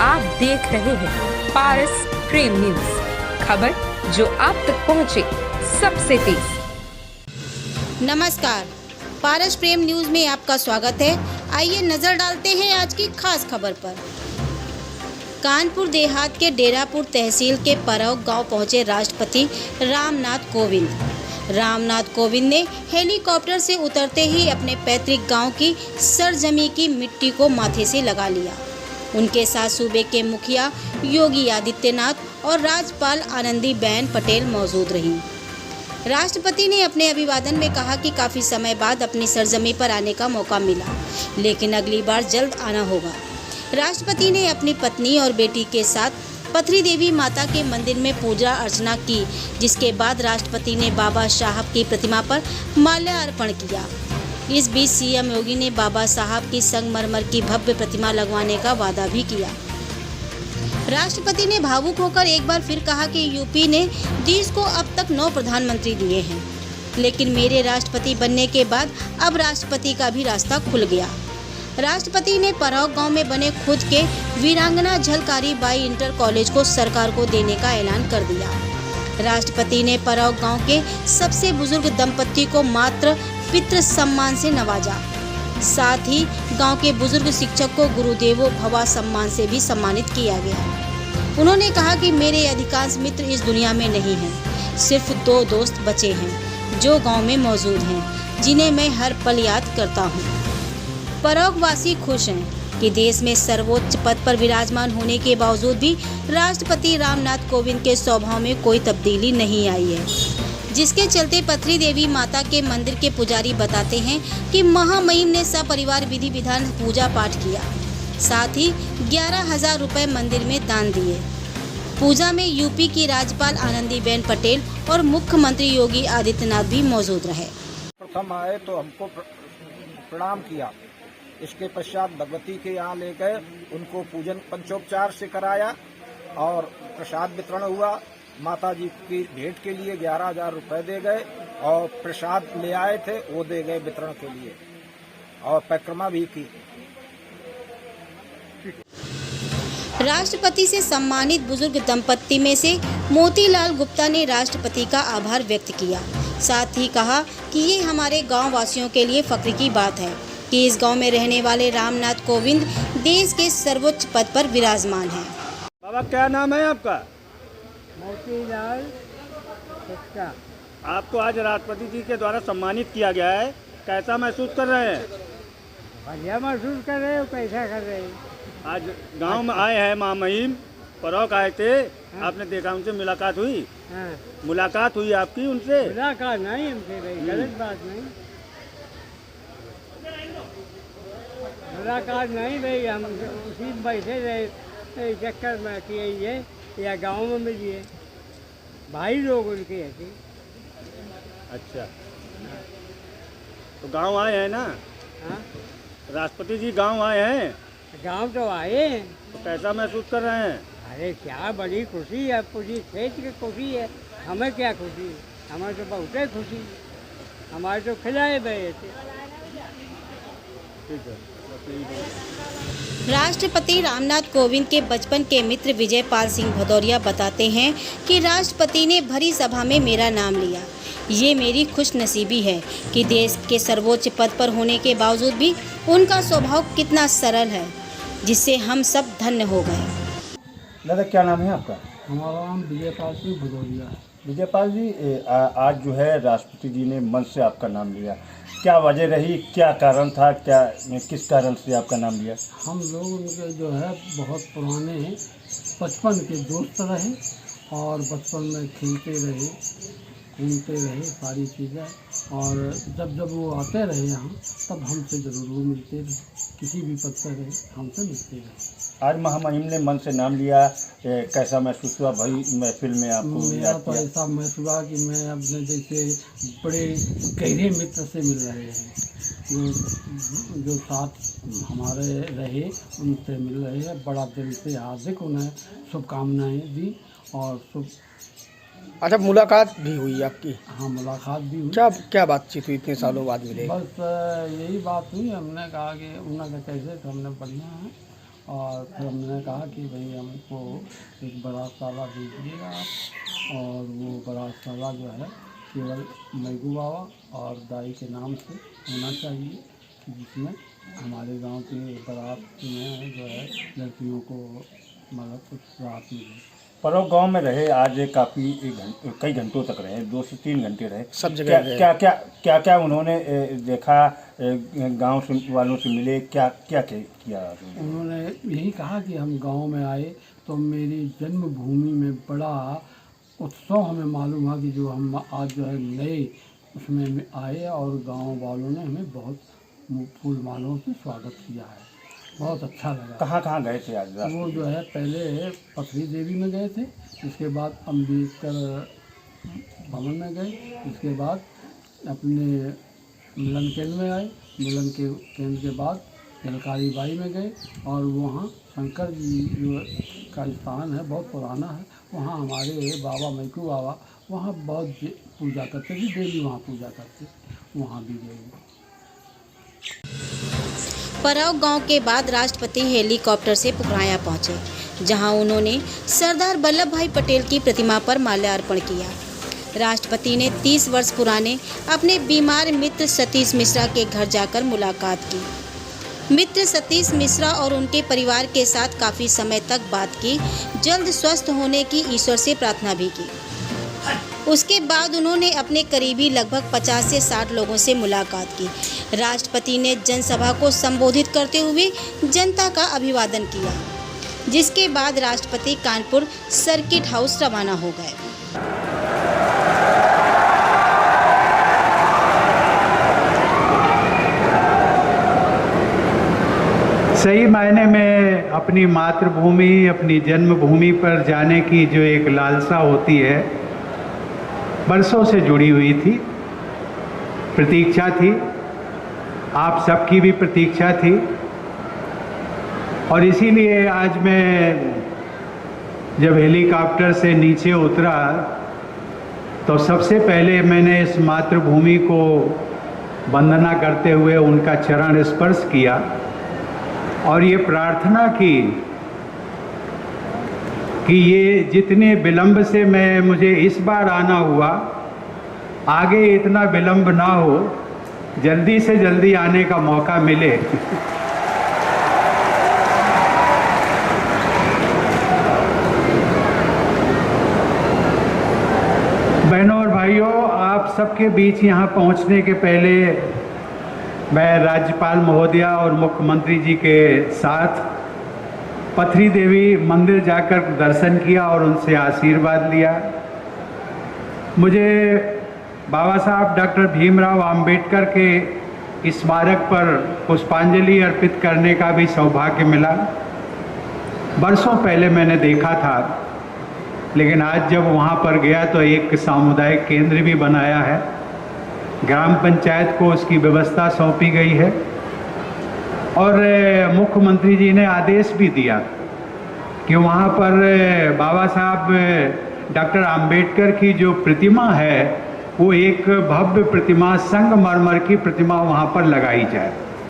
आप देख रहे हैं पारस प्रेम न्यूज, खबर जो आप तक पहुंचे सबसे तेज। नमस्कार, पारस प्रेम न्यूज में आपका स्वागत है। आइए नजर डालते हैं आज की खास खबर पर। कानपुर देहात के डेरापुर तहसील के परौक गांव पहुंचे राष्ट्रपति रामनाथ कोविंद। रामनाथ कोविंद ने हेलीकॉप्टर से उतरते ही अपने पैतृक गांव की सरजमी की मिट्टी को माथे से लगा लिया। उनके साथ सूबे के मुखिया योगी आदित्यनाथ और राज्यपाल आनंदीबेन पटेल मौजूद रहीं। राष्ट्रपति ने अपने अभिवादन में कहा कि काफ़ी समय बाद अपनी सरजमी पर आने का मौका मिला, लेकिन अगली बार जल्द आना होगा। राष्ट्रपति ने अपनी पत्नी और बेटी के साथ पथरी देवी माता के मंदिर में पूजा अर्चना की, जिसके बाद राष्ट्रपति ने बाबा साहब की प्रतिमा पर माल्यार्पण किया। इस बीच सीएम योगी ने बाबा साहब की संगमरमर की भव्य प्रतिमा लगवाने का वादा भी किया। राष्ट्रपति ने भावुक होकर एक बार फिर कहा कि यूपी ने देश को अब तक 9 प्रधानमंत्री दिए हैं, लेकिन मेरे राष्ट्रपति बनने के बाद अब राष्ट्रपति का भी रास्ता खुल गया। राष्ट्रपति ने परौक गांव में बने खुद के वीरांगना झलकारी बाई इंटर कॉलेज को सरकार को देने का ऐलान कर दिया। राष्ट्रपति ने परौक गांव के सबसे बुजुर्ग दंपत्ति को मात्र पितृ सम्मान से नवाजा। साथ ही गांव के बुजुर्ग शिक्षक को गुरुदेवो भवा सम्मान से भी सम्मानित किया गया। उन्होंने कहा कि मेरे अधिकांश मित्र इस दुनिया में नहीं हैं, सिर्फ 2 दोस्त बचे हैं जो गांव में मौजूद हैं, जिन्हें मैं हर पल याद करता हूं। परौक वासी खुश हैं कि देश में सर्वोच्च पद पर विराजमान होने के बावजूद भी राष्ट्रपति रामनाथ कोविंद के स्वभाव में कोई तब्दीली नहीं आई है, जिसके चलते पथरी देवी माता के मंदिर के पुजारी बताते हैं कि महामहिम ने सपरिवार विधि विधान पूजा पाठ किया, साथ ही 11,000 रुपए मंदिर में दान दिए। पूजा में यूपी की राज्यपाल आनंदीबेन पटेल और मुख्यमंत्री योगी आदित्यनाथ भी मौजूद रहे। प्रथम आए तो हमको प्रणाम किया, इसके पश्चात भगवती के यहाँ ले गए, उनको पूजन पंचोपचार से कराया और प्रसाद वितरण हुआ। माता जी की भेंट के लिए 11,000 रुपए दे गए और प्रसाद ले आए थे वो दे गए वितरण के लिए और परिक्रमा भी की। राष्ट्रपति से सम्मानित बुजुर्ग दंपत्ति में से मोतीलाल गुप्ता ने राष्ट्रपति का आभार व्यक्त किया। साथ ही कहा कि ये हमारे गांव वासियों के लिए फख्र की बात है कि इस गांव में रहने वाले रामनाथ कोविंद देश के सर्वोच्च पद पर विराजमान हैं। बाबा क्या नाम है आपका? मोतीलाल गुप्ता। आपको आज राष्ट्रपति जी के द्वारा सम्मानित किया गया है, कैसा महसूस कर रहे हैं? बढ़िया महसूस कर रहे हो, कैसा कर रहे हो? आज गांव में आए हैं महामहिम, परौक आए थे, आपने देखा उनसे मुलाकात हुई? हाँ। मुलाकात हुई आपकी उनसे? मुलाकात नहीं हमसे भाई, गलत बात नहीं। मुलाकात नहीं भाई, हम उसी बैठे रहे चक्कर में कि ये या गांव में मिलिए, भाई लोग उनके ऐसे। अच्छा, तो गांव आए हैं ना? हाँ, राष्ट्रपति जी गांव आए हैं, गांव तो आए हैं। तो कैसा महसूस कर रहे हैं? अरे क्या बड़ी खुशी है, पूरी क्षेत्र की खुशी है। हमें क्या खुशी है, हमें तो बहुत ही खुशी है, हमारे तो खिलाए गए थे। ठीक है। राष्ट्रपति रामनाथ कोविंद के बचपन के मित्र विजयपाल सिंह भदौरिया बताते हैं कि राष्ट्रपति ने भरी सभा में मेरा नाम लिया। ये मेरी खुशनसीबी है कि देश के सर्वोच्च पद पर होने के बावजूद भी उनका स्वभाव कितना सरल है, जिससे हम सब धन्य हो गए। दादा क्या नाम है आपका? हमारा नाम विजयपाल सिंह भदौरिया है। विजयपाल जी, आज जो है राष्ट्रपति जी ने मन से आपका नाम लिया, क्या वजह रही, क्या कारण था, किस कारण से आपका नाम लिया? हम लोग उनके जो है बहुत पुराने बचपन के दोस्त रहे और बचपन में खेलते रहे, घूमते रहे सारी चीज़ें, और जब वो आते रहे यहाँ तब हमसे ज़रूर वो मिलते रहे, किसी भी पद पर रहे हमसे मिलते रहे। आज महामहिम ने मन से नाम लिया, कैसा महसूस हुआ भाई महफिल में आपको? मेरा तो ऐसा महसूस हुआ कि मैं अपने जैसे बड़े गहरे मित्र से मिल रहे हैं, जो साथ हमारे रहे उनसे मिल रहे हैं। बड़ा दिल से हार्दिक उन्हें शुभकामनाएँ दी और शुभ। अच्छा, मुलाकात भी हुई आपकी? हाँ, मुलाकात भी हुई। क्या बातचीत हुई, इतने सालों बाद मिले? बस यही बात हुई, हमने कहा कि उन्होंने कैसे तो हमने बढ़िया है, और फिर हमने कहा कि भाई हमको एक बारातशाला दीजिएगा आप, और वो बारातशाला जो है केवल मैगू बाबा और दाई के नाम से होना चाहिए, जिसमें हमारे गांव के बारात में जो है लड़कियों को मतलब कुछ राहत मिले। परौक गांव में रहे आज काफ़ी कई घंटों तक रहे, 2 से 3 घंटे रहे। सब जगह रहे। क्या उन्होंने देखा, गांव वालों से मिले, क्या किया? उन्होंने यही कहा कि हम गांव में आए तो मेरी जन्मभूमि में बड़ा उत्सव हमें मालूम हुआ कि जो हम आज जो है नए उसमें आए, और गांव वालों ने हमें बहुत फूल मालों से स्वागत किया है, बहुत अच्छा लगा। कहाँ गए थे आज? वो जो है पहले पथरी देवी में गए थे, इसके बाद अम्बेडकर भवन में गए, इसके बाद अपने मिलन केंद्र में आए, मिलन के केंद्र के बाद जलकारी बाई में गए, और वहाँ शंकर जी जो का स्थान है बहुत पुराना है, वहाँ हमारे बाबा मैकू बाबा वहाँ बहुत पूजा करते थे, डेली वहाँ पूजा करते, वहाँ भी गए। परौक गांव के बाद राष्ट्रपति हेलीकॉप्टर से पुखराया पहुंचे, जहां उन्होंने सरदार वल्लभ भाई पटेल की प्रतिमा पर माल्यार्पण किया। राष्ट्रपति ने 30 वर्ष पुराने अपने बीमार मित्र सतीश मिश्रा के घर जाकर मुलाकात की। मित्र सतीश मिश्रा और उनके परिवार के साथ काफ़ी समय तक बात की, जल्द स्वस्थ होने की ईश्वर से प्रार्थना भी की। उसके बाद उन्होंने अपने करीबी लगभग 50 से 60 लोगों से मुलाकात की। राष्ट्रपति ने जनसभा को संबोधित करते हुए जनता का अभिवादन किया, जिसके बाद राष्ट्रपति कानपुर सर्किट हाउस रवाना हो गए। सही मायने में अपनी मातृभूमि, अपनी जन्मभूमि पर जाने की जो एक लालसा होती है, बरसों से जुड़ी हुई थी, प्रतीक्षा थी, आप सबकी भी प्रतीक्षा थी। और इसीलिए आज मैं जब हेलीकॉप्टर से नीचे उतरा तो सबसे पहले मैंने इस मातृभूमि को वंदना करते हुए उनका चरण स्पर्श किया और ये प्रार्थना की कि ये जितने विलंब से मुझे इस बार आना हुआ, आगे इतना विलंब ना हो, जल्दी से जल्दी आने का मौका मिले। बहनों और भाइयों, आप सबके बीच यहाँ पहुँचने के पहले मैं राज्यपाल महोदया और मुख्यमंत्री जी के साथ पथरी देवी मंदिर जाकर दर्शन किया और उनसे आशीर्वाद लिया। मुझे बाबा साहब डॉक्टर भीमराव अंबेडकर के स्मारक पर पुष्पांजलि अर्पित करने का भी सौभाग्य मिला। बरसों पहले मैंने देखा था, लेकिन आज जब वहाँ पर गया तो एक सामुदायिक केंद्र भी बनाया है, ग्राम पंचायत को उसकी व्यवस्था सौंपी गई है और मुख्यमंत्री जी ने आदेश भी दिया कि वहाँ पर बाबा साहब डॉक्टर अंबेडकर की जो प्रतिमा है वो एक भव्य प्रतिमा, संगमरमर की प्रतिमा वहाँ पर लगाई जाए।